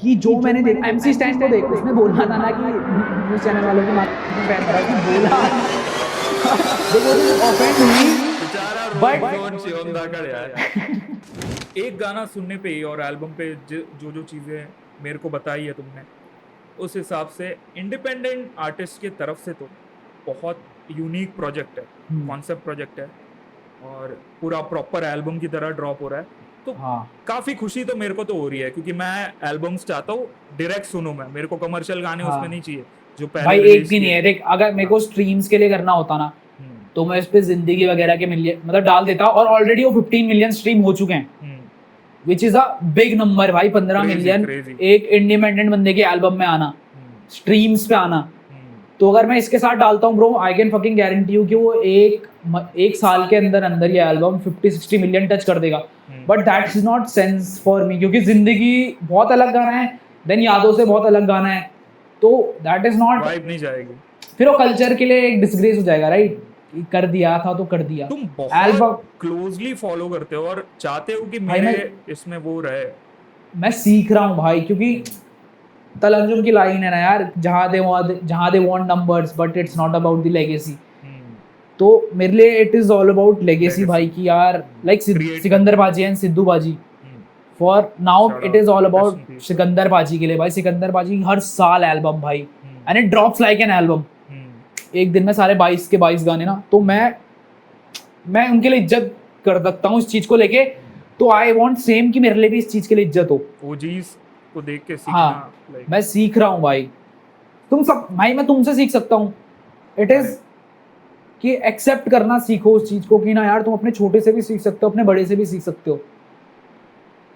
कि जो मैंने देखा एमसी स्टैंड को देख, उसने बोला था ना कि न्यूज़ चैनल वालों की फैन करा कि बोला देखो ऑफेंड हुई बेचारा But- रोहित जोन चियोंदा का यार। एक गाना सुनने पे ही और एल्बम पे जो जो चीजें मेरे को बताई है तुमने, उस हिसाब से इंडिपेंडेंट आर्टिस्ट के तरफ से तो बहुत यूनिक प्रोजेक्ट है, कॉन्सेप्ट प्रोजेक्ट है और पूरा प्रॉपर एल्बम की तरह ड्रॉप हो रहा है। तो हाँ काफी खुशी तो मेरे को तो हो रही है, क्योंकि मैं एल्बम्स चाहता हूँ डायरेक्ट सुनूं, मैं मेरे को कमर्शियल गाने हाँ उसमें नहीं चाहिए जो पहले भाई एक रिलीज भी नहीं है। किए। देख अगर मेरे को स्ट्रीम्स के लिए करना होता ना हम्म, तो मैं इस पे जिंदगी वगैरह के मिलियन मतलब डाल देता, और ऑलरेडी वो 15 मिलियन स्ट्रीम हो चुके हैं, hmm, which is a big number भाई। 15 Crazy, मिलियन crazy. एक इंडिपेंडेंट बंदे के एल्बम में आना, हम्म, स्ट्रीम्स पे आना। हम्म, तो अगर मैं इसके साथ डालता हूँ bro, I can fucking guarantee you कि वो एक साल के अंदर अंदर ये एल्बम 50-60 मिलियन टच कर देगा। But that is not sense for me, क्योंकि जिंदगी बहुत अलग गाना है, देन यादों से बहुत अलग गाना है, तो दैट इज नॉट, वाइब नहीं जाएगी। फिर वो कल्चर के लिए एक डिसग्रेस हो जाएगा, राइट? कर दिया था तो कर दिया। तुम एल्बम बहुत क्लोजली फॉलो करते हो और चाहते हो कि भाई मेरे इसमें वो रहे। मैं सीख रहा हूँ भाई, क्योंकि तलंजुम की लाइन है ना यार, जहाँ they want numbers but it's not about the legacy. तो मेरे लिए it is all about legacy Legacy. भाई, की यार लाइक Create सिकंदर बाजी एंड सिद्धू बाजी, for now Shout it out. Is all Rest about in peace. Sikandar बाजी के लिए भाई। सिकंदर बाजी हर साल एल्बम भाई, and it drops like an album. एक दिन में सारे 22 के 22 गाने ना, तो मैं उनके लिए इज्जत कर सकता हूँ इस चीज को लेके। तो आई वांट सेम कि मेरे लिए भी इस चीज के लिए इज्जत हो। ओजीज को देख के सीखना। हाँ like, मैं सीख रहा हूँ भाई, तुम सब भाई, मैं तुमसे सीख सकता हूँ। इट इज कि एक्सेप्ट करना सीखो उस चीज को, कि ना यार तुम अपने छोटे से भी सीख सकते हो, अपने बड़े से भी सीख सकते हो।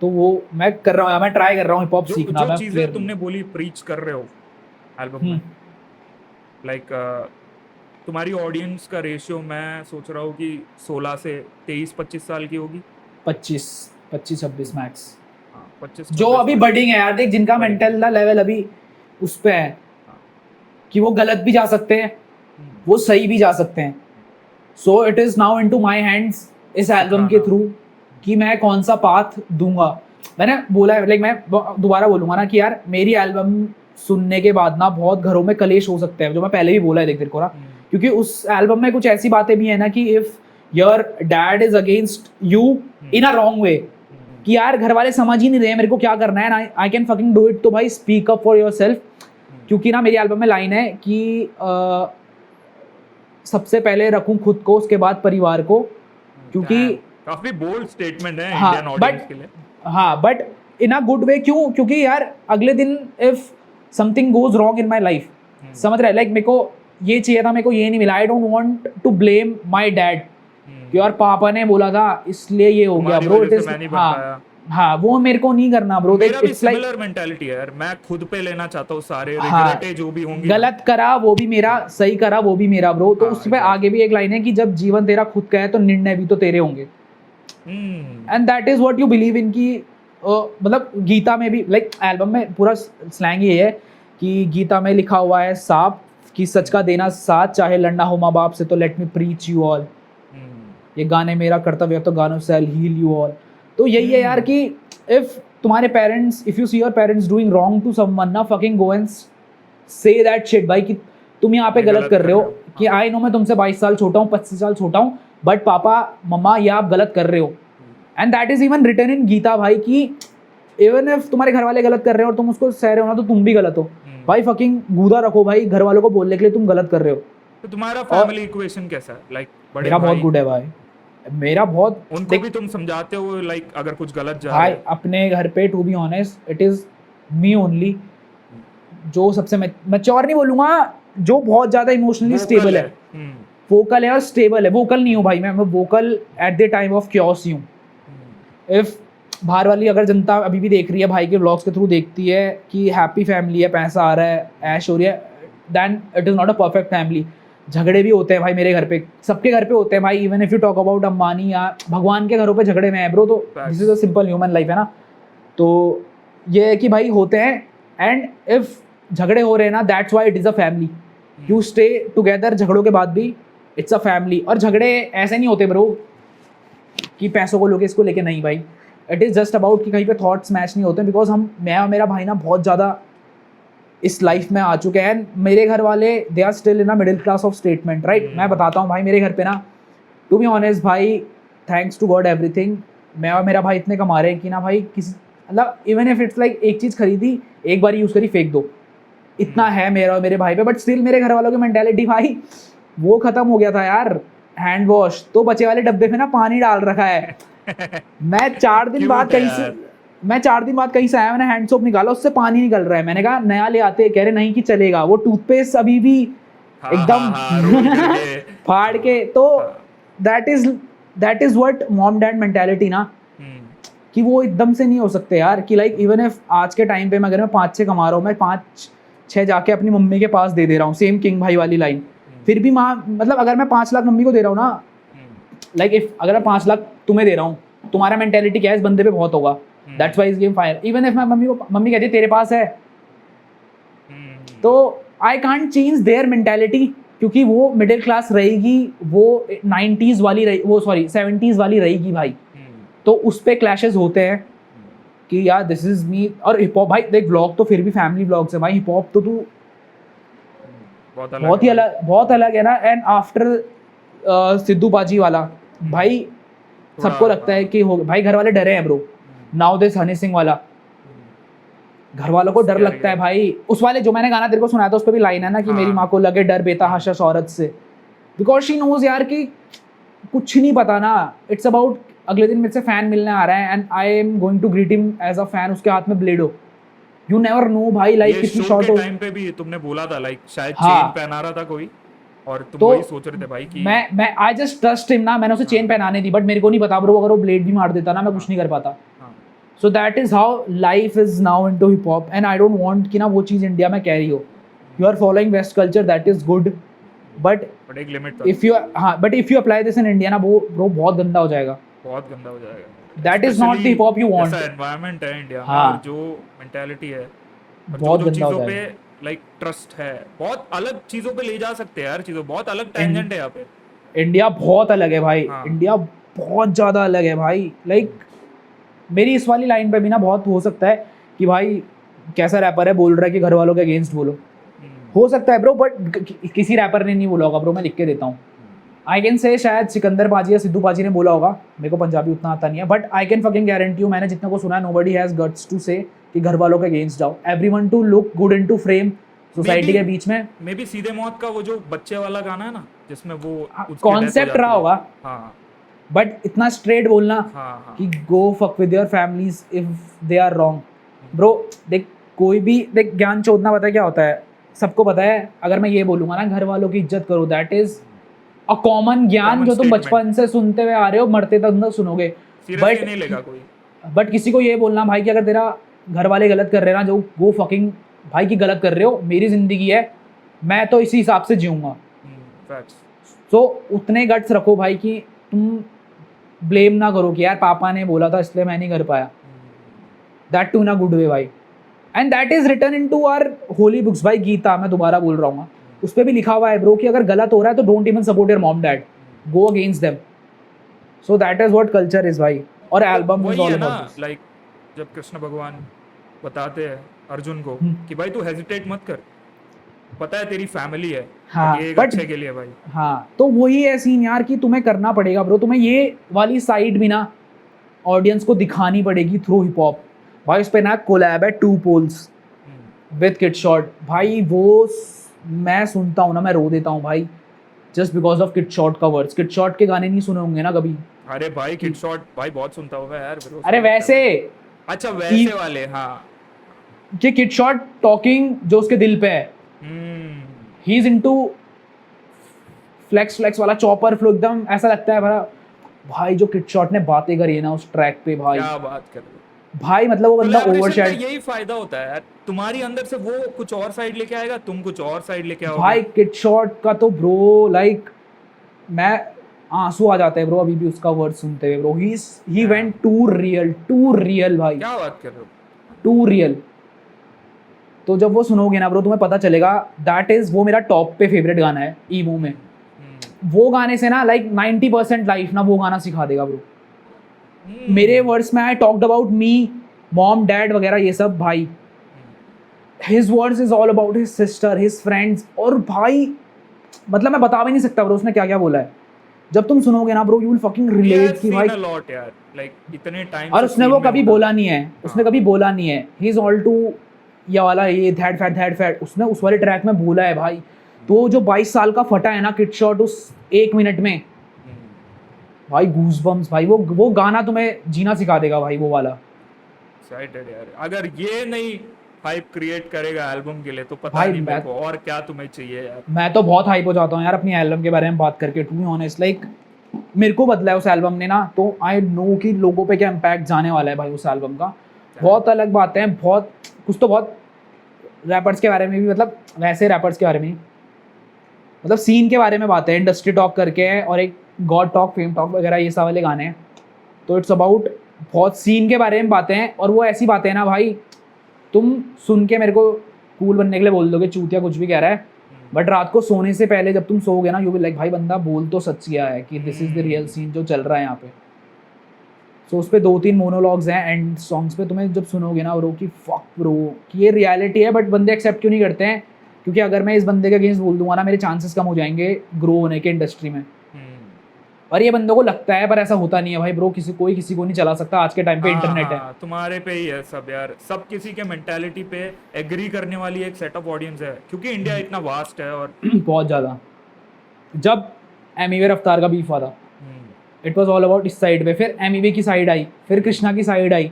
तो वो मैं कर रहा हूँ, मैं ट्राई कर रहा हूँ हिप हॉप सीखना। जो मैं चीजें तुमने बोली प्रीच कर रहे हो एल्बम में, लाइक तुम्हारी ऑडियंस का रेशियो मैं सोच रहा हूँ कि 16 से 23-25 साल की होगी। 25-26 मैक्स, 25 जो अभी बडिंग है यार। देख जिनका Budding. मेंटल लेवल अभी उस पे है कि वो गलत भी जा सकते हैं, वो सही भी जा सकते हैं। So it is now into my hands इस एल्बम के थ्रू कि मैं कौन सा पाथ दूंगा। मैंने बोला है, लाइक मैं दोबारा बोलूंगा ना कि यार मेरी एल्बम सुनने के बाद ना बहुत घरों में कलेश हो सकते हैं, जो मैं पहले भी बोला है देख तेरे को ना, क्योंकि उस एल्बम में कुछ ऐसी बातें भी है ना कि if your dad is against you in a wrong way, कि यार घर वाले समझ ही नहीं रहे मेरे को क्या करना है, I can fucking do it, तो भाई स्पीक अप फॉर योरसेल्फ। क्योंकि ना मेरी एल्बम में लाइन है कि सबसे पहले रखूं खुद को, उसके बाद परिवार को, क्योंकि काफी बोल्ड स्टेटमेंट है हाँ, इंडियन ऑडियंस के लिए। हाँ बट इन अ गुड वे। क्यों? क्योंकि यार अगले दिन if something goes wrong in my life, समझ रहा है, लाइक मेरे को ये चाहिए था, मेरे को ये नहीं मिला, I don't want to blame my dad कि यार पापा ने बोला था इसलिए ये हो गया ब्रो। इट इज हाँ वो मेरे को नहीं करना ब्रो। मेरा भी सिमिलर मेंटालिटी है यार, मैं खुद पे लेना चाहता हूँ सारे रिग्रेट जो भी होंगे। गलत करा वो भी मेरा, सही करा वो भी मेरा ब्रो। तो उस पे आगे भी एक लाइन है कि जब जीवन तेरा खुद का है तो निर्णय भी तो तेरे होंगे, and that is what you believe in. की मतलब गीता में भी, लाइक एल्बम में पूरा स्लैंग ये है कि गीता में लिखा हुआ है साफ कि सच का देना साथ, चाहे लड़ना हो माँ बाप से तो let me preach you all. ये गाने मेरा कर्तव्य है तो गानों से आई हील यू ऑल। तो यही है यार कि इफ तुम्हारे parents, if you see your parents doing wrong to someone ना, fucking go and say that shit भाई कि तुम यहाँ पे गलत कर रहे हो। कि आई नो मैं तुमसे 22 साल छोटा हूँ, 25 साल छोटा हूँ, बट पापा मम्मा ये आप गलत कर रहे हो। And that is even written in Gita भाई कि इवन इफ तुम्हारे घर वाले गलत कर रहे हो और तुम उसको सह रहे हो ना, तो तुम भी गलत हो भाई। फकिंग गूदा रखो भाई घर वालों को बोलने के लिए तुम गलत कर रहे हो। तो तुम्हारा फैमिली इक्वेशन कैसा है? लाइक मेरा बहुत गुड है भाई, मेरा बहुत। उनको भी तुम समझाते हो लाइक अगर कुछ गलत जा भाई अपने घर पे to be honest it is me only जो सबसे मैच्योर नहीं बोलूंगा, जो बहुत ज्यादा इमोशनली स्टेबल है, वोकल है और स्टेबल है। वोकल नहीं हूँ भाई मैं vocal at the time of chaos ही हूँ। इफ बाहर वाली अगर जनता अभी भी देख रही है, भाई के व्लॉग्स के थ्रू देखती है कि हैप्पी फैमिली है, पैसा आ रहा है, ऐश हो रही है, then it is not a perfect family. झगड़े भी होते हैं भाई मेरे घर पे, सबके घर पे होते हैं भाई। Even if you talk about Ambani या भगवान के घरों पे झगड़े में है ब्रो, तो this is a simple human life है ना। तो ये है कि भाई होते हैं, एंड इफ झगड़े हो रहे हैं ना, that's why it is a family. You stay together झगड़ों के बाद भी, इट्स अ फैमिली। और झगड़े ऐसे नहीं होते ब्रो कि पैसों को लोगे इसको लेके, नहीं भाई। इट इज़ जस्ट अबाउट कि कहीं पे थॉट्स मैच नहीं होते, बिकॉज मैं और मेरा भाई ना बहुत ज़्यादा इस लाइफ में आ चुके हैं। मेरे घर वाले they are still in a middle class of statement, right. मैं बताता हूँ भाई, मेरे घर पे ना, टू बी ऑनेस्ट भाई, थैंक्स टू गॉड एवरीथिंग, मैं और मेरा भाई इतने कमा रहे हैं कि ना भाई किसी, मतलब इवन इफ इट्स लाइक एक चीज़ खरीदी, एक बार यूज़ करी फेंक दो, इतना है मेरा और मेरे भाई पे। बट स्टिल मेरे घर वालों की मेंटेलिटी भाई वो ख़त्म हो गया था यार। हैंड वॉश तो बचे वाले डब्बे में ना पानी डाल रखा है। मैं 4 दिन बाद कहीं से मैं 4 दिन बाद कहीं से आया, मैंने हैंड सोप निकाला, उससे पानी निकल रहा है। मैंने कहा नया ले आते, कह रहे नहीं कि चलेगा। वो टूथपेस्ट अभी भी एकदम फाड़ के। तो that is what mom dad mentality ना, कि वो एकदम से नहीं हो सकते यार। कि लाइक इवन इफ आज के टाइम पे अगर मैं 5-6 कमा रहा हूँ, मैं 5-6 जाके अपनी मम्मी के पास दे रहा हूँ, सेम किंग भाई वाली लाइन। फिर भी माँ, मतलब अगर मैं 5 लाख मम्मी को दे रहा हूँ ना, लाइक इफ अगर मैं 5 लाख तुम्हें दे रहा हूँ, तुम्हारा मेंटेलिटी क्या है इस बंदे पे बहुत होगा, that's why is game fire. Even if मैं मम्मी कहती है तेरे पास है, तो I can't change their mentality, क्योंकि वो मिडिल क्लास रहेगी, वो 90s वाली वो सॉरी 70s वाली रहेगी भाई। तो उस पे क्लैशेस होते हैं कि यार दिस इज मी। और हिप हॉप भाई देख, ब्लॉग तो फिर भी फैमिली ब्लॉग्स है भाई, हिप हॉप तो तू बहुत अलग है ना। एंड आफ्टर सिद्धू बाजी वाला भाई, सबको लगता है कि हो भाई, घर वाले डरे हैं bro. Now this Honey Singh वाला, घर वालों को डर लगता है भाई। उस वाले जो मैंने गाना तेरे को सुनाया था, उस पर भी लाइन है ना कि मेरी माँ को लगे डर बेतहाशा औरत से, बिकॉज शी नोज यार कि कुछ नहीं पता ना। इट्स अबाउट अगले दिन मेरे से फैन मिलने आ रहा है and I am going to greet him as a fan, उसके हाथ में ब्लेड हो, यू नेवर नो भाई। लाइक कितनी शॉर्ट हो टाइम पे भी तुमने बोला था लाइक शायद चेन पहना रहा था कोई, और तुम वही सोच रहे थे भाई कि मैं आई जस्ट ट्रस्ट हिम ना, मैंने उसे चेन पहनाने दी, बट मेरे को नहीं पता ब्रो, अगर वो ब्लेड भी मार देता ना, मैं कुछ नहीं कर पाता। So that is how life is now into hip hop, and I don't want कि ना वो चीज़ इंडिया में कैरी हो। You are following west culture, that is good, but एक limit if you but if you apply this in India ना, वो bro बहुत गंदा हो जाएगा, बहुत गंदा हो जाएगा। That is not the hip hop you want. ऐसा एनवायरनमेंट है इंडिया में, और जो मेंटालिटी है, बहुत गंदा हो चीजों जाएगा। पे लाइक ट्रस्ट है, बहुत अलग चीजों पे ले जा सकते हैं यार, चीजों बहुत अलग टेंजेंट है यहाँ पे। इंडिया बहुत अलग है भाई, इंडिया बहुत ज़्यादा अलग है भाई। लाइक मेरी इस वाली लाइन पे भी ना बहुत हो सकता है कि भाई कैसा रैपर है, बोल रहा है कि घर वालों के अगेंस्ट बोलो, हो सकता है ब्रो, बट किसी रैपर ने नहीं बोला होगा ब्रो, मैं लिख के देता हूँ। आई कैन से शायद सिकंदर पाजी या सिद्धू पाजी ने बोला होगा, मेरे को पंजाबी उतना आता नहीं है, but I can fucking guarantee you, मैंने जितने को सुना है, नोबडी हैज गट्स टू से कि घर वालों के अगेंस्ट जाओ। Everyone to look good into frame society के बीच में। मे बी सीधे मौत का वो जो बच्चे वाला गाना है ना, जिसमें वो कॉन्सेप्ट रहा होगा, हाँ, बट इतना स्ट्रेट बोलना कि go fuck with your families if they are wrong. Bro देख, कोई भी देख, ज्ञान चोदना पता है क्या होता है, सबको पता है। अगर मैं ये बोलूँगा ना घर वालों की इज्जत करो, दैट इज अ कॉमन ज्ञान जो तुम बचपन से सुनते हुए आ रहे हो, मरते तक न सुनोगे, बट नहीं लेगा कोई। बट किसी को ये बोलना भाई कि अगर तेरा घर वाले गलत कर रहे हैं ना, जो वो फकिंग भाई की गलत कर रहे हो, मेरी जिंदगी है, मैं तो इसी हिसाब से जीऊँगा। सो उतने गट्स रखो भाई कि तुम ब्लेम ना करो कि यार पापा ने बोला था इसलिए मैं नहीं कर पाया, that too in a good way भाई। And that is written in to our holy books भाई, गीता, मैं दोबारा बोल रहा हूँ, उस पर भी लिखा हुआ है ब्रो कि अगर गलत हो रहा है तो don't even support your mom dad, go against them. So that is what culture is भाई। और album is all about this. Like जब कृष्ण भगवान बताते हैं अर्जुन को कि भाई तू हेजिटेट मत कर, पता है तेरी फैमिली है, हाँ, ये एक अच्छे के लिए भाई। हाँ, तो वही है सीन यार कि तुम्हें करना पड़ेगा ब्रो, तुम्हें ये वाली साइड भी ना ऑडियंस को दिखानी पड़ेगी थ्रू हिप हॉप भाई। उस पे ना कोलैब है two polls with kid shot भाई, वो मैं सुनता हूँ ना, मैं रो देता हूँ भाई, just because of kid shot का वर्ड्स। किड शॉट के गाने नहीं सुने होंगे ना कभी? अरे भाई किड शॉट भाई बहुत सुनता हूँ मैं यार ब्रो। अरे वैसे, अच्छा वैसे वाले, हाँ, कि किड शॉट टॉकिंग जो उसके दिल पे है, ही इज इनटू फ्लेक्स वाला चॉपर फ्लो, एकदम ऐसा लगता है भाई जो किड शॉट ने बातें करी है ना उस ट्रैक पे भाई, क्या बात कर रहे हो भाई, मतलब वो बंदा ओवरशैड। यही फायदा होता है यार, तुम्हारी अंदर से वो कुछ और साइड लेके आएगा, तुम कुछ और साइड लेके आओगे भाई। किड शॉट का तो ब्रो लाइक मैं आंसू आ जाते हैं ब्रो अभी भी उसका वर्ड सुनते हुए bro. He went to real भाई, क्या बात कर रहे हो, टू रियल। तो जब वो सुनोगे ना ब्रो तुम्हें पता चलेगा, दैट इज वो मेरा टॉप पे फेवरेट गाना है ईमो में। वो गाने से ना लाइक 90% लाइफ ना वो गाना सिखा देगा ब्रो। मेरे वर्ड्स में I talked about me, mom, dad वगैरह ये सब भाई. His words is all about his sister, his friends. और भाई मतलब मैं बता भी नहीं सकता ब्रो उसने क्या क्या बोला है. जब तुम सुनोगे ना bro, you will fucking relate कि भाई. लॉट यार, लाइक इतने टाइम. और उसने वो कभी बोला नहीं है, उसने कभी बोला नहीं है ही इज ऑल टू ये वाला, ये दैट फैट उसने उस वाले ट्रैक में बोला है भाई. तो जो 22 साल का फटा है ना किट शॉट उस 1 मिनट में भाई, गूज़बम्स भाई. वो गाना तुम्हें जीना सिखा देगा भाई, वो वाला. एक्साइटेड यार. अगर ये नहीं हाइप क्रिएट करेगा एल्बम के लिए तो पता भाई नहीं मेरे को और क्या तुम्हें चाहिए यार. मैं तो बहुत हाइप हो जाता हूँ यार अपनी एल्बम के बारे में बात करके. टू बी ऑनेस्ट लाइक मेरे को बदला है उस एल्बम ने ना, तो आई नो कि लोगों पे क्या इम्पैक्ट जाने वाला है भाई उस एल्बम का. बहुत अलग बातें हैं, बहुत कुछ तो बहुत रैपर्स के बारे में भी, मतलब वैसे रैपर्स के बारे में मतलब सीन के बारे में बातें हैं, इंडस्ट्री टॉक करके है, और एक गॉड टॉक, फेम टॉक वगैरह ये सब वाले गाने हैं. तो इट्स अबाउट बहुत सीन के बारे में बातें हैं. और वो ऐसी बातें हैं ना भाई, तुम सुन के मेरे को कूल बनने के लिए बोल दोगे चूतिया कुछ भी कह रहा है, बट रात को सोने से पहले जब तुम सोओगे ना, यू विल लाइक भाई बंदा बोल तो सच गया है कि this is the real scene जो चल रहा है यहाँ पे. सो उस पर 2-3 मोनोलॉग्स हैं एंड सॉन्ग्स पे. तुम्हें जब सुनोगे ना ब्रो कि फक ब्रो कि ये रियलिटी है, बट बंदे एक्सेप्ट क्यों नहीं करते हैं? क्योंकि अगर मैं इस बंदे के अगेंस्ट बोल दूंगा ना, मेरे चांसेस कम हो जाएंगे ग्रो होने के इंडस्ट्री में. और ये बंदों को लगता है, पर ऐसा होता नहीं है भाई ब्रो. कोई किसी को नहीं चला सकता आज के टाइम पे. इंटरनेट है, तुम्हारे पे ही है सब यार. सब किसी के मेंटालिटी पे एग्री करने वाली एक सेट ऑफ ऑडियंस है, क्योंकि इंडिया इतना वास्ट है. और बहुत ज़्यादा. जब एमिवे रफ्तार का बीफ हुआ था, इट वाज ऑल अबाउट इस साइड पे, फिर एमिवे की साइड आई, फिर कृष्णा की साइड आई,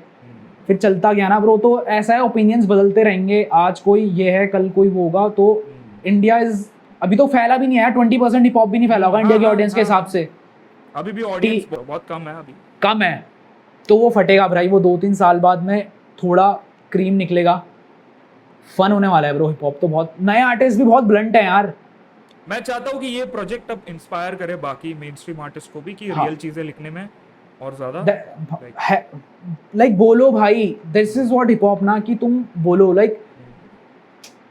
फिर चलता गया ना ब्रो. तो ऐसा है, ओपिनियंस बदलते रहेंगे. आज कोई ये है, कल कोई वो होगा. तो इंडिया इज अभी तो फैला भी नहीं है, 20% हिप हॉप भी नहीं फैला होगा इंडिया की ऑडियंस के हिसाब से. अभी भी ऑडियंस बहुत कम है, अभी कम है. तो वो फटेगा भाई. वो 2-3 साल बाद में थोड़ा क्रीम निकलेगा. फन होने वाला है ब्रो. हिप हॉप तो बहुत, नए आर्टिस्ट भी बहुत ब्लंट है यार. मैं चाहता हूँ कि ये प्रोजेक्ट अब इंस्पायर करे बाकी मेन स्ट्रीम आर्टिस्ट को भी कि हाँ. रियल चीजें लिखने में और ज्यादा लाइक बोलो भाई. This is what hip hop ना, कि तुम बोलो. लाइक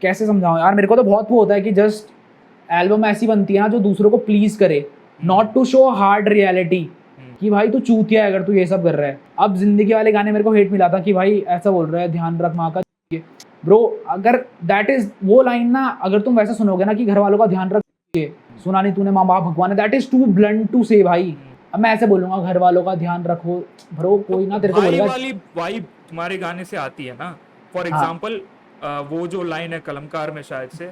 कैसे समझाऊं यार, मेरे को तो बहुत वो होता है कि जस्ट एल्बम ऐसी बनती है ना जो दूसरों को प्लीज करे, not to show hard reality कि भाई तू चूतिया है अगर तू ये सब कर रहा है. अब जिंदगी वाले गाने मेरे को हेट मिला था कि भाई ऐसा बोल रहा है, ध्यान रख माँ का ब्रो. अगर दैट इज वो लाइन ना, अगर तुम वैसे सुनोगे ना कि घर वालों का ध्यान रख, सुना नहीं तूने माँ बाप भगवान है, that is too blunt to say भाई. अब मैं ऐसे बोलूंगा घर वालों का ध्यान रखो ब्रो, कोई ना तेरे को बोलेगा. वाली वाइब तुम्हारे गाने से आती है ना. फॉर एग्जांपल वो जो लाइन है कलमकार में शायद से,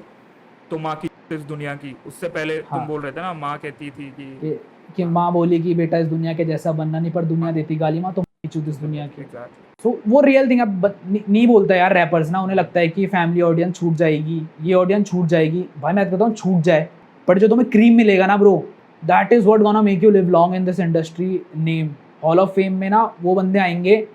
तो माँ की इस दुनिया की, उससे पहले तुम बोल रहे थे ना, माँ कहती थी कि माँ बोली कि बेटा इस दुनिया के जैसा बनना नहीं, पर दुनिया देती गाली माँ, तो चूत इस दुनिया की. तो वो रियल थिंग. अब नहीं बोलता यार रैपर्स ना, उन्हें लगता है कि फैमिली ऑडियंस छूट जाएगी, ये ऑडियंस छूट जाएगी. भाई मैं कहता हूँ छूट जाए, पर जो तुम्हें क्रीम मिलेगा ना bro, that is what gonna make you live long in this industry name. Hall of fame में ना वो बंदे आएंगे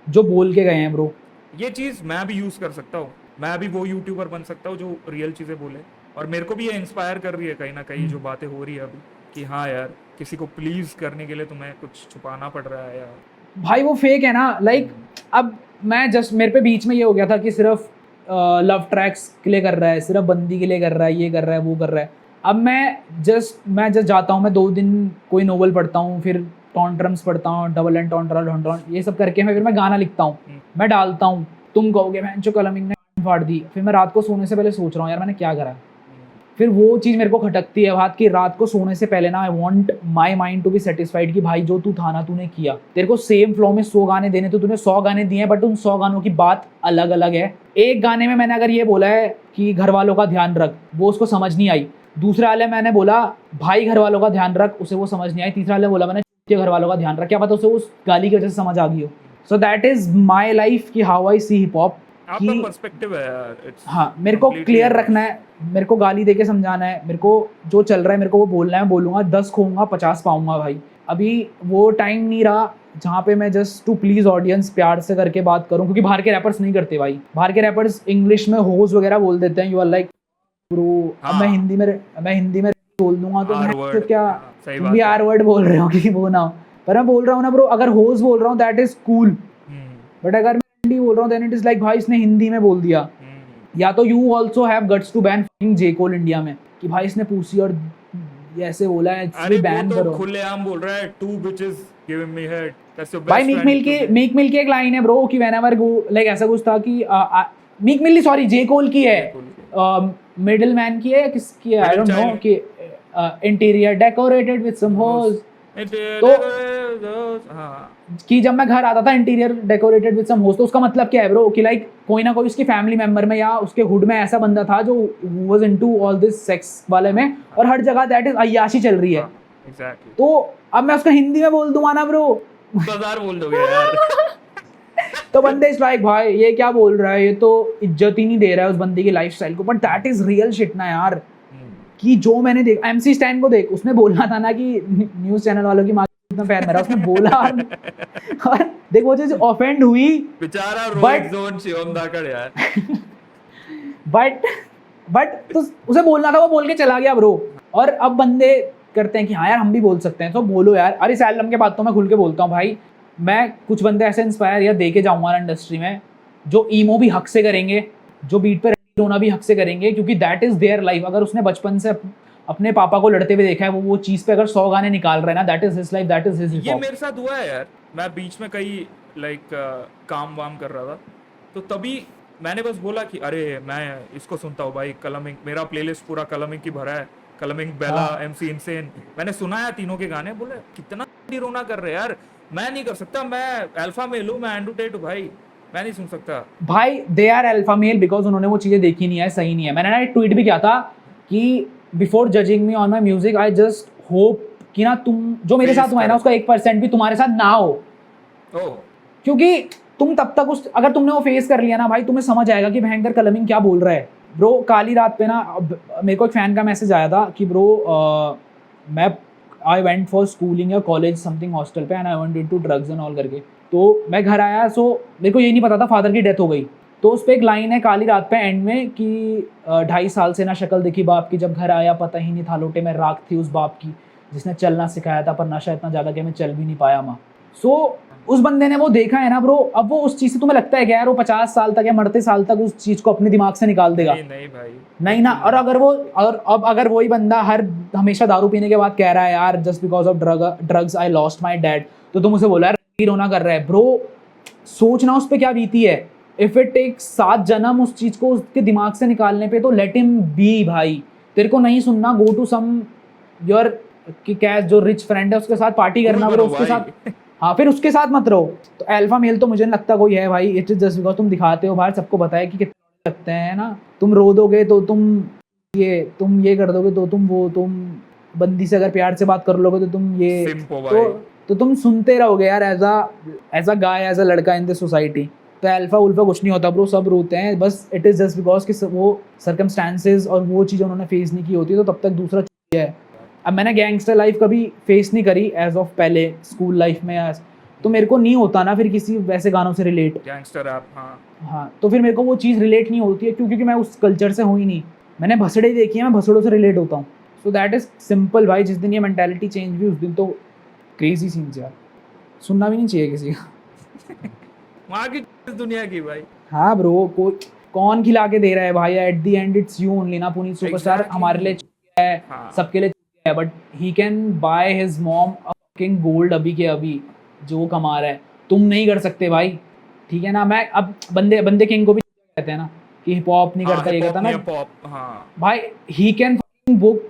जो बोल के गए हैं ब्रो. ये चीज मैं भी यूज कर सकता हूँ. मैं भी वो यूट्यूबर बन सकता हूँ जो रियल चीजें बोले. और मेरे को भी ये इंस्पायर कर रही है कहीं ना कहीं जो बातें हो रही है अभी, कि हाँ यार किसी को प्लीज करने के लिए तुम्हें कुछ छुपाना पड़ रहा है यार. भाई वो फेक है ना. लाइक अब मैं जस्ट, मेरे पे बीच में ये हो गया था कि सिर्फ लव ट्रैक्स के लिए कर रहा है, सिर्फ बंदी के लिए कर रहा है, ये कर रहा है, वो कर रहा है. अब मैं जस्ट जाता हूँ, मैं 2 दिन कोई नोवेल पढ़ता हूँ, फिर टॉन्ट्रम्स पढ़ता हूँ, डबल एंड टॉन्ट्रल ये सब करके फिर मैं गाना लिखता हूँ, मैं डालता हूँ. तुम कहोगे मैं जो कलमिंग ने फाड़ दी. फिर मैं रात को सोने से पहले सोच रहा हूँ यार मैंने क्या करा. फिर वो चीज़ मेरे को खटकती है बात कि रात को सोने से पहले ना I want my mind to be satisfied कि भाई जो तू था ना तूने किया. तेरे को सेम फ्लो में 100 गाने देने, तो तूने 100 गाने दिए, बट उन 100 गानों की बात अलग अलग है. एक गाने में मैंने अगर ये बोला है कि घर वालों का ध्यान रख, वो उसको समझ नहीं आई. दूसरे वाले मैंने बोला भाई घर वालों का ध्यान रख, उसे वो समझ नहीं आई. तीसरा वाले बोला मैंने घर वालों का ध्यान रख, क्या पता उसे उस गाली की वजह से समझ आ गई हो. So that is my life कि how I see hip hop. आपका पर्सपेक्टिव है यार. हाँ, मेरे को क्लियर रखना है, मेरे को गाली देके समझाना है, मेरे को जो चल रहा है मेरे को वो बोलना है. बोलूँगा 10 खोऊंगा 50 पाऊंगा भाई. अभी वो टाइम नहीं रहा जहाँ पे मैं जस्ट टू प्लीज ऑडियंस प्यार से करके बात करूँ, क्योंकि बाहर के रैपर्स नहीं करते भाई. बाहर के रैपर्स इंग्लिश में होज वगैरह बोल देते हैं. You are like bro. अब मैं हिंदी में बोल दूंगा तो मैं क्या भी आर वर्ड बोल रहे हो कि वो ना हो, पर मैं बोल रहा हूँ ना ब्रो, अगर होज बोल रहा हूँ दैट इज कूल, बट अगर हिंदी बोल रहा हूँ देन इट इज लाइक भाई इसने हिंदी में बोल दिया. या तो you also have guts to ban J Cole India में कि भाई इसने पूछी और ऐसे बोला है, इसलिए बैन करो. खुलेआम बोल रहा है 2 bitches giving me head. That's your भाई best मीक friend मिल की to be- मीक मिल की एक लाइन है ब्रो कि व्हेनेवर गो लाइक ऐसा कुछ था कि मीक मिल सॉरी जे कोल की है, J. Cole मिडिल मैन की है या किसकी है आई Middle डोंट नो child. कि इंटीरियर डेकोरेटेड विद सम होज तो हाँ कि जब मैं घर आता था इंटीरियर डेकोरेटेड विद सम होज, तो उसका मतलब क्या है ब्रो कि लाइक कोई ना कोई उसकी फैमिली मेंबर में या उसके हुड में ऐसा बंदा था जो was into all this sex वाले में, और हर जगह दैट इज अय्याशी चल रही है। एग्जैक्टली तो अब मैं उसको हिंदी में बोल दूंगा ना ब्रो बाजार बोल दोगे यार तो बंदे इस लाइक भाई ये क्या बोल रहा है, ये तो इज्जत ही नहीं दे रहा है उस बंदे की लाइफस्टाइल को, but that is real shit ना यार। कि जो मैंने देख एमसी स्टैन को देख, उसने बोलना था ना कि न्यूज चैनल वालों की माँ इतना प्यार मेरा, उसने बोला और देख वो चीज ऑफेंड हुई बेचारा But- रोहित जोन शिवम धाकड़ यार बट तो उसे बोलना था, वो बोल के चला गया ब्रो। और अब बंदे करते हैं कि हाँ यार हम भी बोल सकते हैं, तो बोलो यार। अरे इस एल्बम के बाद तो मैं खुल के बोलता हूँ भाई, मैं कुछ बंदे ऐसे इंस्पायर या दे के जाऊंगा ना इंडस्ट्री में, जो ईमो भी हक से करेंगे, जो बीट पे रोना भी हक से करेंगे, क्योंकि दैट इज देयर लाइफ। अगर उसने बचपन से अपने पापा को लड़ते हुए देखा है, वो चीज पे अगर 100 गाने निकाल रहा है ना, that is his life, that is his hip ये हॉप। मेरे साथ हुआ है यार। मैं बीच में कई काम वाम कर रहा था, तो तभी मैंने बस बोला कि अरे मैं इसको सुनता हूँ भाई, कलमिंग, मेरा प्लेलिस्ट पूरा कलमिंग की भरा है, कलमिंग, बेला, हाँ। MC insane. मैंने सुना है तीनों के गाने, बोले कितना रोना कर रहे हैं यार, मैं नहीं कर सकता, मैं अल्फा मेल हूँ, मैं एंड्रू टेट हूँ भाई, मैं नहीं सुन सकता। भाई they are alpha male because उन्होंने वो चीज़ें देखी नहीं है, सही नहीं है। मैंने ना एक ट्वीट भी किया था कि before judging me on my music I just hope कि ना तुम जो मेरे साथ हुआ है ना, उसका 1% भी तुम्हारे साथ ना हो, ओह क्योंकि तुम तब तक उस अगर तुमने वो फेस कर लिया ना भाई, तुम्हें समझ आएगा कि भयंकर कलमिंग क्या बोल रहा है। ब्रो काली रात पे ना मेरे को एक फैन का मैसेज आया था कि ब्रो मैं आई वेंट फॉर स्कूलिंग या कॉलेज समथिंग हॉस्टल पे and I went into drugs and all करके। तो मैं घर आया, सो मेरे को ये नहीं पता था फादर की डेथ हो गई। तो उस पर एक लाइन है काली रात पे एंड में कि 2.5 साल से ना शक्ल दिखी बाप की, जब घर आया पता ही नहीं था लोटे में राख थी उस बाप की, जिसने चलना सिखाया था पर नशा इतना ज़्यादा कि मैं चल भी नहीं पाया माँ। सो उस बंदे ने वो देखा है ना ब्रो, अब वो उस चीज़ से तुम्हें लगता है कि यार वो 50 साल तक या मरते साल तक उस चीज़ को अपने दिमाग से निकाल देगा? नहीं भाई, नहीं ना। और अगर वही बंदा हमेशा दारू पीने के बाद कह रहा है यार just because of drugs I lost my dad, तो तुम उसे बोला यार रोना कर रहा है। ब्रो सोचना उस पर क्या बीती है। इफ इट टेक्स 7 जन्म उस चीज को उसके दिमाग से निकालने पे, तो लेट हिम बी भाई। तेरे को नहीं सुनना, गो टू सम योर कि क्या जो रिच फ्रेंड है उसके साथ पार्टी करना ब्रो, उसके साथ हाँ, फिर उसके साथ मत रहो। तो अल्फा मेल तो मुझे नहीं लगता कोई है भाई, इट इज जस्ट बिकॉज तुम दिखाते हो बाहर, सबको पता है कि कितने लगते हैं ना। तुम रो दोगे तो तुम ये कर दोगे तो तुम बंदी से अगर प्यार से बात कर लोगे तो तुम ये सिंपो भाई। तो तुम सुनते रहोगे यार as a guy, as a लड़का इन दिस सोसाइटी। तो अल्फा उल्फा कुछ नहीं होता ब्रो, सब रोते हैं बस। इट इज जस्ट बिकॉज कि वो सर्कमस्टांसेस और वो चीज़ उन्होंने फेस नहीं की होती, तो तब तक दूसरा चीज़ है। अब मैंने गैंगस्टर लाइफ कभी फेस नहीं करी एज ऑफ पहले स्कूल लाइफ में, तो मेरे को नहीं होता ना फिर किसी वैसे गानों से रिलेट। गैंगस्टर रैप, हाँ, तो फिर मेरे को वो चीज़ रिलेट नहीं होती है, क्योंकि मैं उस कल्चर से हूँ ही नहीं। मैंने भसड़े देखी है, मैं भसड़ों से रिलेट होता हूँ। सो दैट इज सिंपल भाई। जिस दिन ये मेंटालिटी चेंज हुई उस दिन तो क्रेजी सीन्स यार, सुनना भी नहीं चाहिए किसी का। वहाँ की दुनिया की भाई। हाँ ब्रो, कौन खिला के दे रहा है भाई? At the end it's you only ना। Puneet superstar Exactly. हमारे लिए है, हाँ। सबके लिए है, but he can buy his mom a fucking gold अभी के अभी जो वो कमा रहा है, तुम नहीं कर सकते भाई। ठीक है ना। मैं अब बंदे किंग को भी कहते हैं ना कि हिप हॉप नहीं करता, ये कहता ना हाँ भाई, ही कैन बुक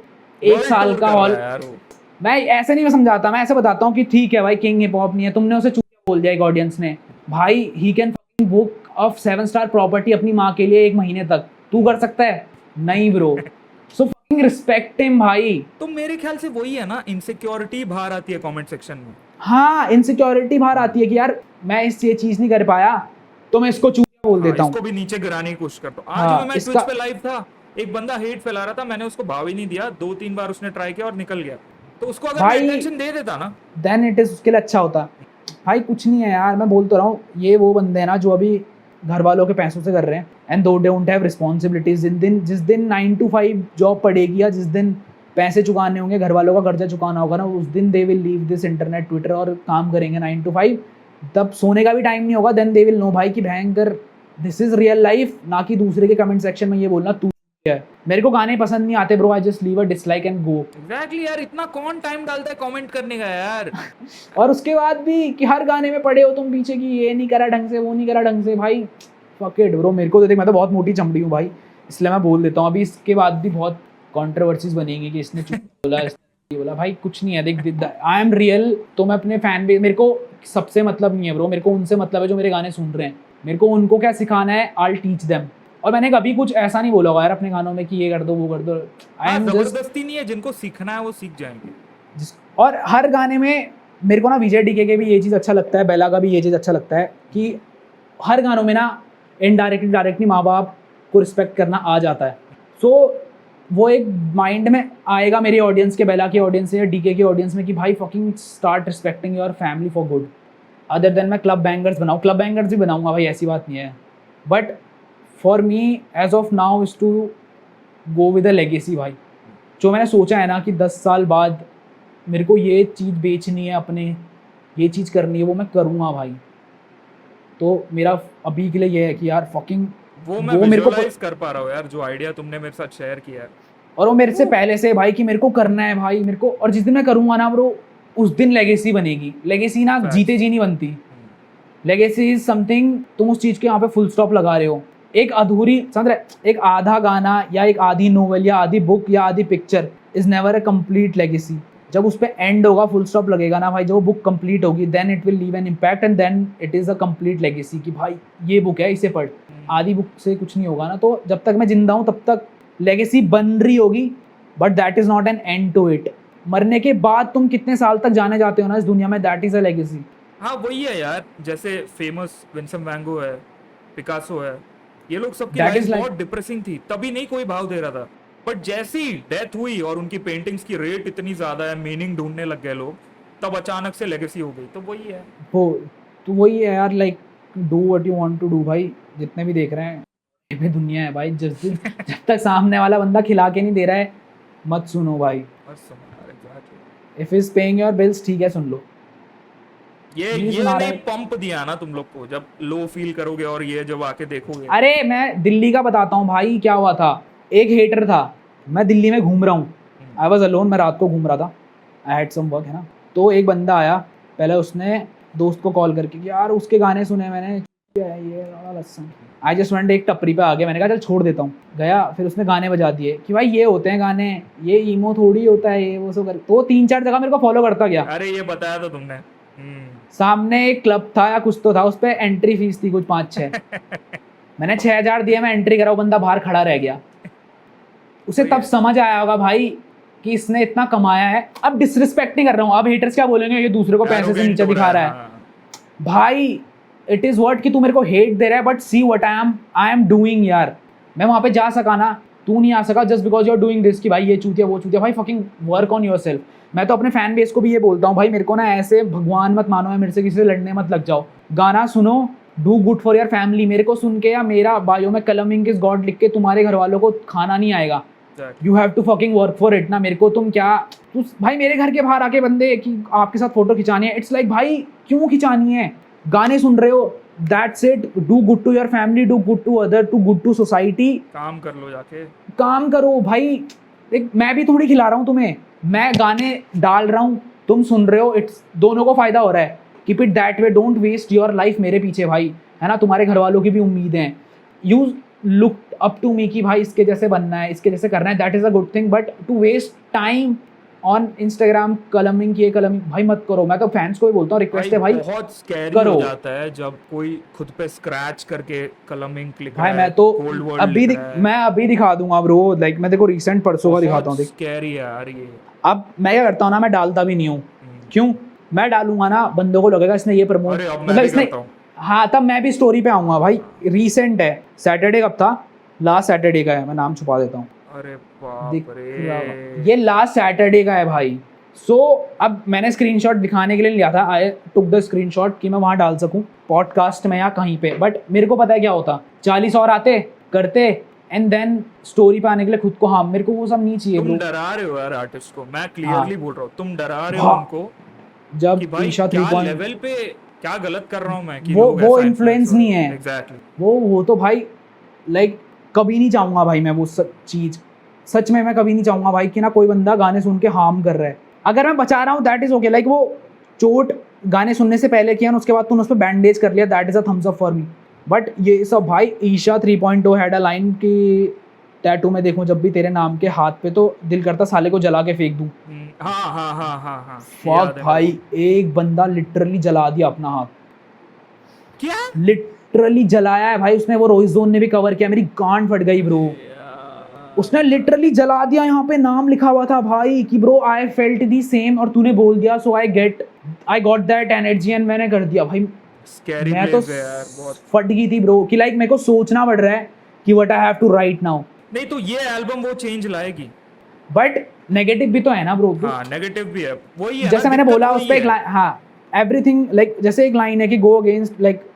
1 साल का हॉल। मैं ऐसे नहीं मैं समझाता, मैं ऐसे बताता हूँ कि ठीक है भाई किंग हिप हॉप नहीं है, तुमने उसे चूतिया बोल दिया एक ऑडियंस ने। भाई he can book of 7 star property अपनी माँ के लिए 1 महीने तक, तू कर सकता है? नहीं ब्रो। सो रिस्पेक्ट हिम भाई। तो मेरे ख्याल से वही है ना, इनसिक्योरिटी बाहर आती है कमेंट सेक्शन में। हाँ, इनसिक्योरिटी बाहर आती है कि यार मैं ये चीज नहीं कर पाया तो मैं इसको चूतिया बोल देता हूँ, इसको भी नीचे गिराने की कोशिश करता हूँ। हाँ, आज मैं ट्विच पे लाइव था, एक बंदा हेट फैला रहा था, मैंने उसको भाव ही नहीं दिया, 2-3 बार उसने ट्राई किया और निकल गया। तो उसको अगर मैं अटेंशन दे देता ना, देन इट इज उसके लिए अच्छा होता। भाई कुछ नहीं है यार, मैं बोल तो रहा हूँ, ये वो बंदे हैं ना जो अभी घर वालों के पैसों से कर रहे हैं एंड दो डोंट हैव रिस्पॉन्सिबिलिटीज। जिस दिन 9 to 5 जॉब पड़ेगी या जिस दिन पैसे चुकाने होंगे, घर वालों का कर्जा चुकाना होगा ना, उस दिन they will leave this internet Twitter और काम करेंगे 9 to 5। तब सोने का भी टाइम नहीं होगा। देन दे विल नो भाई कि भयंकर दिस इज रियल लाइफ, ना कि दूसरे के कमेंट सेक्शन में ये बोलना तू है। मेरे को गाने पसंद नहीं आते bro, I just leave a dislike and go. Exactly यार, इतना कौन टाइम डालता है कमेंट करने का यार। और उसके बाद भी कि हर गाने में पड़े हो तुम पीछे कि ये नहीं करा ढंग से, वो नहीं करा ढंग से, भाई फक इट ब्रो। मेरे को तो देख, मैं तो बहुत मोटी चमड़ी हूँ भाई, इसलिए मैं बोल देता हूँ। अभी इसके बाद भी बहुत कंट्रोवर्सीज बनेंगी कि इसने चुप बोला, इसने बोला। भाई कुछ नहीं है, देख आई एम रियल। तो मैं अपने फैन बेस, मेरे को सबसे मतलब नहीं है ब्रो, मेरे को उनसे मतलब है जो मेरे गाने सुन रहे हैं। मेरे को उनको क्या सिखाना है, आई टीच देम। और मैंने कभी कुछ ऐसा नहीं बोला होगा यार अपने गानों में कि ये कर दो वो कर दो। आई एम जबरदस्ती नहीं है, जिनको सीखना है वो सीख जाएंगे। और हर गाने में मेरे को ना विजय डीके के भी ये चीज़ अच्छा लगता है, बेला का भी ये चीज़ अच्छा लगता है कि हर गानों में ना इनडायरेक्टली डायरेक्टली माँ बाप को रिस्पेक्ट करना आ जाता है। सो वो एक माइंड में आएगा मेरे ऑडियंस के, बेला के ऑडियंस से या डीके के ऑडियंस में कि भाई fucking start respecting your family for good. Other than मैं क्लब बैंगर्स बनाऊँ, क्लब बैंगर्स भी बनाऊँगा भाई, ऐसी बात नहीं है। But for me as of now is to go with a legacy भाई। जो मैंने सोचा है ना कि 10 साल बाद मेरे को ये चीज़ बेचनी है अपने, ये चीज़ करनी है, वो मैं करूँगा भाई। तो मेरा अभी के लिए ये है कि यार फकिंग वो मैं विजुअलाइज कर पा रहा हूँ यार, जो आइडिया तुमने मेरे साथ शेयर किया है। और वो मेरे से पहले से भाई कि मेरे को करना है भाई, मेरे को। और जिस दिन मैं करूँगा ना ब्रो, उस दिन लेगेसी बनेगी। लेगेसी ना जीते जी नहीं बनती। लेगेसी इज समथिंग, तुम उस चीज़ के यहाँ पे फुल स्टॉप लगा रहे हो। एक अधूरी, समझ रहे, एक आधा गाना या एक आधी नोवेल या आधी बुक या आधी picture is never a complete legacy. जब उस पर एंड होगा, फुल स्टॉप लगेगा ना भाई, जब वो बुक कंप्लीट होगी, then it will leave an impact and then it is a complete legacy कि भाई ये बुक है, इसे पढ़। आधी बुक से कुछ नहीं होगा ना। तो जब तक मैं जिंदा हूँ तब तक लेगेसी बन रही होगी, but that is not an end to it. मरने के बाद तुम कितने साल तक जाने जाते हो ना इस दुनिया में, दैट इज़ अ लेगेसी। हाँ वही है यार, जैसे फेमस विंसेंट वैन गो है, पिकासो है, ये लोग सबकी That लाइफ is like- बहुत डिप्रेसिंग थी, तभी नहीं कोई भाव दे रहा था। बट जैसी डेथ हुई और उनकी पेंटिंग्स की रेट इतनी ज्यादा है, मीनिंग ढूंढने लग गए लोग, तब अचानक से लेगेसी हो गई। तो वही है वो, तो वही है यार, like do what you want to do भाई। जितने भी देख रहे हैं, ये भी दुनिया है भाई। जब तक सामने वाला बंदा खिला के नहीं दे रहा है, मत सुनो भाई। बस यार, exactly। If is paying your bills, ठीक है सुन लो। ये नहीं पंप दिया ना तुम लोग को, जब लो फील करोगे और ये जब आके देखोगे। अरे मैं दिल्ली का बताता हूँ भाई, क्या हुआ था। एक हेटर था, मैं दिल्ली में घूम रहा हूँ, आई वॉज अलोन, मैं रात को घूम रहा था, आई हैड सम वर्क है ना। तो एक बंदा आया, पहले उसने दोस्त को कॉल करके कि यार उसके गाने सुने मैंने, ये लसन। आई जस्ट वेंट, एक टपरी पे आ गया, मैंने कहा चल छोड़ देता हूँ। गया, फिर उसने गाने बजा दिए कि भाई ये होते हैं गाने, ये ईमो थोड़ी होता है, ये वो सब कर। तो 3-4 जगह मेरे को फॉलो करता गया। अरे ये बताया था तुमने। सामने एक क्लब था या कुछ तो था, उस पर एंट्री फीस थी कुछ 5-6। मैंने 6,000 दिया, मैं एंट्री करा, वो बंदा बाहर खड़ा रह गया। उसे तब समझ आया होगा भाई कि इसने इतना कमाया है। अब डिसरिस्पेक्ट नहीं कर रहा हूँ, अब हेटर्स क्या बोलेंगे, ये दूसरे को पैसे से नीचे दिखा रहा है। भाई इट इज व्हाट कि तू मेरे को हेट दे रहा है, but see what I am doing यार। मैं वहां पे जा सका ना, तू नहीं आ सका, just because you are doing this कि भाई ये चूतिया वो चूतिया। भाई फकिंग वर्क ऑन योरसेल्फ। मैं तो अपने फैन बेस को भी ये बोलता हूँ भाई, मेरे को ना ऐसे भगवान मत मानो, मेरे से किसी से लड़ने मत लग जाओ। गाना सुनो, do good for your family. मेरे को सुन के या मेरा बायो में कलमिंग इज गॉड लिख के तुम्हारे घर वालों को खाना नहीं आएगा। You have to fucking work for it ना। मेरे को तुम क्या, तू भाई मेरे घर के बाहर आके बंदे कि आपके साथ फोटो खिंचानी है, इट्स लाइक भाई क्यों खिंचानी है, गाने सुन रहे हो, that's it. Do good to your family, do good to other, do good to society. काम कर लो, जाके काम करो भाई। देख मैं भी थोड़ी खिला रहा हूँ तुम्हें, मैं गाने डाल रहा हूँ, तुम सुन रहे हो, इट्स दोनों को फायदा हो रहा है। Keep it that way, don't waste your life मेरे पीछे भाई, है ना। तुम्हारे घर वालों की भी उम्मीद है। You look up to me कि भाई इसके जैसे बनना है, इसके जैसे करना है, that is a good thing. But to waste time on Instagram कलमिंग की, कलमिंग भाई मत करो। मैं तो फैंस को ही बोलता हूँ, रिक्वेस्ट है भाई, बहुत स्कैरी हो जाता है जब कोई खुद पे स्क्रैच करके कलमिंग लिख रहा है। मैं तो मैं अभी दिखा दूंगा ब्रो, लाइक मैं देखो रिसेंट परसों का दिखाता हूँ। स्कैरी यार ये। अब मैं क्या करता हूँ ना, मैं डालता भी नहीं हूँ। क्यों? मैं डालूंगा ना, बंदों को लगेगा इसने ये प्रमोट, मतलब इसने, हाँ तब मैं भी स्टोरी पे आऊंगा भाई। रिसेंट है, सैटरडे कब था, लास्ट सैटरडे का है, मैं नाम छुपा देता हूँ। अरे बाप रे, ये लास्ट सैटरडे का है भाई। सो अब मैंने स्क्रीनशॉट दिखाने के लिए लिया था, आई टुक द स्क्रीनशॉट कि मैं वहाँ डाल सकूँ पॉडकास्ट में या कहीं पे। बट मेरे को पता है क्या होता, 40 और आते करते एंड देन स्टोरी पे आने के लिए खुद को, हाँ मेरे को वो सब नहीं चाहिए। तुम डरा रहे हो यार आर्टिस्ट को, मैं क्लियरली बोल रहा हूँ, तुम डरा रहे हो उनको। जब कि भाई क्या लेवल पे क्या गलत कर रहा हूँ मैं कि वो इन्फ्लुएंस नहीं है। एग्जैक्टली। वो तो भाई लाइक कभी नहीं चाहूँगा भाई मैं वो चीज़, सच में मैं कभी नहीं चाहूँगा भाई कि ना कोई बंदा गाने सुन के हार्म कर रहा है। अगर मैं बचा रहा हूँ दैट इज़ ओके, लाइक वो चोट गाने सुनने से पहले किया ना, उसके बाद तूने उस पर बैंडेज कर लिया, that is a thumbs up for me. But ये सब भाई, ईशा 3.0 हैड अ लाइन की टैटू में देखूं जब भी तेरे नाम के हाथ पे, तो दिल करता साले को जला के फेंक दूं। हाँ हाँ हाँ हाँ हाँ, फक भाई, एक बंदा लिटरली जला दिया अपना हाथ, क्या लिटरली जलाया है भाई उसने। वो रोइस जोन ने भी कवर किया, मेरी गांड फट गई ब्रो। उसने लिटरली जला दिया, यहाँ पे नाम लिखा हुआ था भाई कि bro I felt the same, और तूने बोल दिया so I got that energy, and मैंने कर दिया भाई। मैं तो फट गई थी ब्रो कि लाइक मेरे को सोचना पड़ रहा है कि what I have to write now. नहीं तो ये एल्बम वो चेंज लाएगी, बट नेगेटिव भी तो है ना ब्रो। हाँ नेगेटिव भी है, वही है जैसे ना, मैंने बोला उस पे एक है। हाँ एवरीथिंग लाइक जैसे एक लाइन है कि गो अगेंस्ट लाइक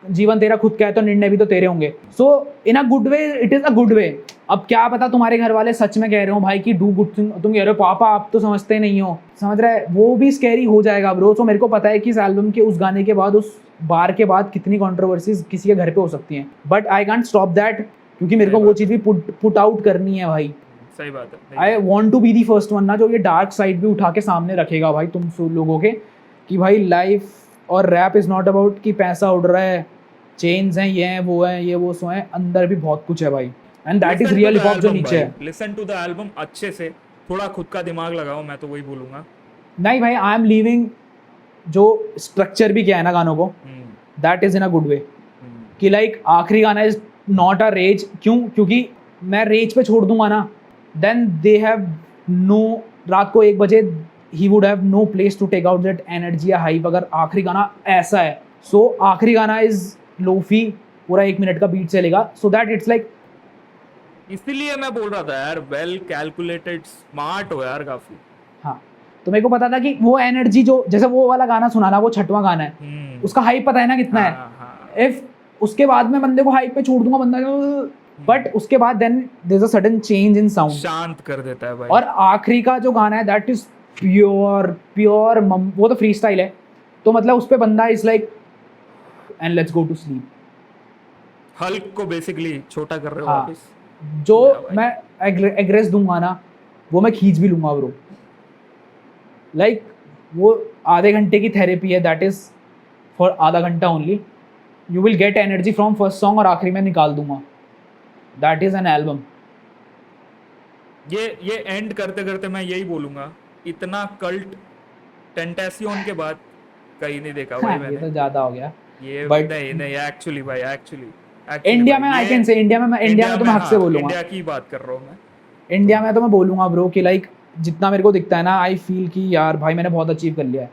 जीवन तेरा खुद का है तो निर्णय भी तो तेरे होंगे। So in a good way, it is a good way. अब क्या पता तुम्हारे घर वाले सच में कह रहे हो भाई कि डू गुड थिंग, तुम कह रहे हो पापा आप तो समझते नहीं हो, समझ रहे हैं, वो भी स्कैरी हो जाएगा ब्रो। सो मेरे को पता है कि इस एल्बम के उस गाने के बाद, उस बार के बाद कितनी कंट्रोवर्सीज किसी के घर पे हो सकती हैं, but I can't stop that, क्योंकि मेरे को वो चीज़ भी पुट आउट करनी है भाई। सही बात है। I want to be the first one ना, जो ये डार्क साइड भी उठा के सामने रखेगा भाई तुम लोगों के, कि भाई लाइफ और रैप इज़ नॉट अबाउट कि पैसा उड़ रहा है, चेन्स हैं, ये हैं, वो हैं, ये वो सो हैं, अंदर भी बहुत कुछ है भाई, and that is real hip hop जो नीचे है। लिसन टू द एल्बम अच्छे से, थोड़ा खुद का दिमाग लगाओ, मैं तो वही बोलूँगा। नहीं भाई, आई एम लीविंग जो स्ट्रक्चर भी किया है ना गानों को, that is in a good वे, कि लाइक आखिरी गाना इज नॉट अ रेज। क्यों? क्योंकि मैं रेज पे छोड़ दूंगा ना, देन दे हैव नो, रात को 1 बजे ही would have no place to take out that energy या हाइप, अगर आखिरी गाना ऐसा है। सो आखिरी गाना इज लोफी, पूरा 1 मिनट का बीट चलेगा, सो दैट इट्स लाइक, इसीलिए मैं बोल रहा था यार, वेल कैलकुलेटेड, स्मार्ट हो यार काफी। हाँ, तो मेरे को पता था कि वो एनर्जी जो, जैसे वो वाला गाना सुना ना, वो 6वां गाना है, उसका हाइप पता है ना कितना है। इफ उसके बाद में बंदे को हाइप पे छोड़ दूंगा, बंदा बट उसके बाद then there is a sudden change in sound, शांत कर देता है भाई। और आखिरी का जो गाना है दैट इज प्योर वो तो फ्री स्टाइल है, तो मतलब उस पे बंदा is like and let's go to sleep. Hulk को बेसिकली छोटा कर रहे हो हाँ, वापस। जो मैं एग्रेस दूंगा ना, वो मैं खींच भी लूंगा ब्रो। लाइक वो आधे घंटे की थेरेपी है, दैट इज फॉर आधा घंटा only, you will get energy from first song, और आखिरी में निकाल दूंगा, दैट इज एन एल्बम। ये एंड करते करते मैं यही बोलूंगा, इतना कल्ट टेंटेसियन के बाद कहीं नहीं देखा भाई मैंने। ये तो ज्यादा हो गया, ये बट नहीं एक्चुअली भाई, एक्चुअली इंडिया में आई कैन से, इंडिया में तो मैं हक से बोलूंगा, इंडिया की बात कर रहा हूँ मैं। इंडिया में तो मैं बोलूंगा ब्रो कि लाइक जितना मेरे को दिखता है ना, आई फील कि यार भाई मैंने बहुत अचीव कर लिया है,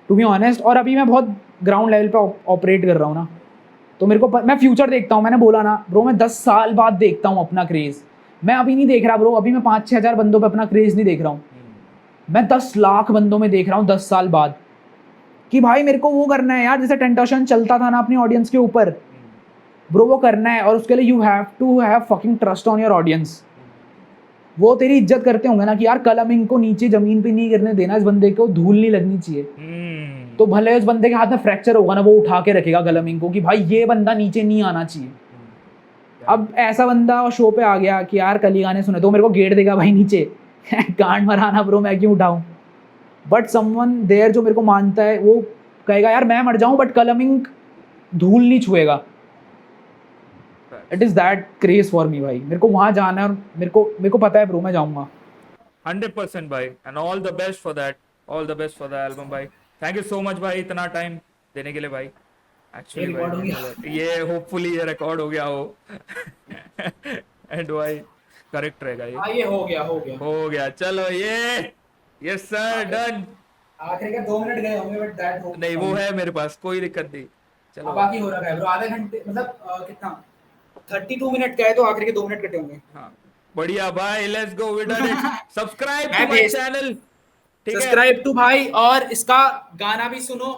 टू बी ऑनेस्ट। और अभी मैं बहुत ग्राउंड लेवल पे ऑपरेट कर रहा हूँ ना, तो मेरे को मैं फ्यूचर देखता हूँ। मैंने बोला ना ब्रो, मैं 10 साल बाद देखता हूँ अपना क्रेज़। मैं अभी नहीं देख रहा ब्रो, अभी मैं 5-6 हज़ार बंदों पे अपना क्रेज़ नहीं देख रहा हूँ, मैं 10 लाख बंदों में देख रहा हूँ 10 साल बाद, कि भाई मेरे को वो करना है यार, जैसे टेंटेशन चलता था ना अपनी ऑडियंस के ऊपर ब्रो, वो करना है। और उसके लिए you have to have fucking trust on your audience. वो तेरी इज्जत करते होंगे ना कि यार कलमिंग को नीचे जमीन पे नहीं गिरने देना, इस बंदे को धूल नहीं लगनी चाहिए, तो भले उस बंदे के हाथ में फ्रैक्चर होगा ना, वो उठा के रखेगा कलमिंग को कि भाई ये बंदा नीचे नहीं आना चाहिए। अब ऐसा बंदा शो पे आ गया कि यार कल ही गाने सुने, तो मेरे को गेट देगा भाई नीचे गांड मराना ब्रो, मैं क्यों उठाऊं। बट समवन देयर जो मेरे को मानता है, वो कहेगा यार मैं मर जाऊं बट कलमिंग धूल नहीं छुएगा। It is that craze for me भाई, मेरे को वहां जाना है, और मेरे को पता है ब्रो मैं जाऊंगा 100% भाई, and all the best for that, all the best for the album भाई। थैंक यू सो मच भाई इतना टाइम देने के लिए भाई। एक्चुअली भाई ये होपफुली ये रिकॉर्ड हो गया हो एंड भाई करेक्ट रहेगा ये। ये हो गया चलो ये यस सर डन। आखिर के 2 मिनट गए होंगे, बट दैट हो नहीं वो है मेरे पास, कोई दिक्कत नहीं। चलो बाकी हो रहा है ब्रो, आधे घंटे मतलब कितना 32 मिनट का है, तो आखिर के 2 मिनट कटे होंगे। हाँ बढ़िया भाई, let's go we done it. Subscribe to my channel, ठीक है, सब्सक्राइब टू भाई, और इसका गाना भी सुनो,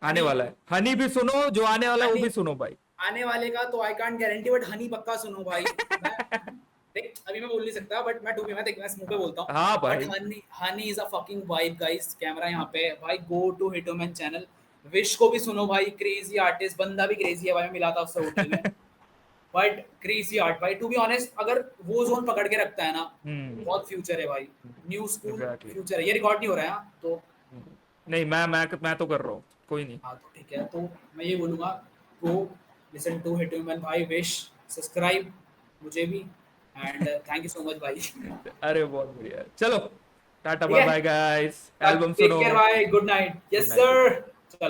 आने वाला है। हनी भी सुनो, जो आने वाला है वो भी सुनो भाई। आने वाले का तो I can't guarantee, but Honey पक्का सुनो भाई। देख अभी मैं बोल नहीं सकता, बट मैं मैं मुंह पे बोलता हूं। हाँ भाई, honey is a fucking vibe guys. Camera यहाँ पे है भाई, गो टू हिटोमैन चैनल। विश को भी सुनो भाई, क्रेजी आर्टिस्ट, बंदा भी क्रेजी है भाई, मैं मिला था उससे होटल में बट क्रेजी आर्ट भाई, टू बी ऑनेस्ट, अगर वो जोन पकड़ के रखता है ना, बहुत फ्यूचर है भाई, न्यू स्कूल Exactly. फ्यूचर है। ये रिकॉर्ड नहीं हो रहा है हाँ? तो नहीं, मैं तो कर रहा हूँ, कोई नहीं। हाँ, तो ठीक है, तो मैं ये बोलूंगा, go listen to hit human भाई, विश, सब्सक्राइब मुझे भी, and thank you so much भाई। अरे बहुत बढ़िया, चलो टाटा ठीक बाय है, बाय गाइस, एल्बम टेक सुनो। केयर भाई, good night, good yes night, good sir. Night. चलो।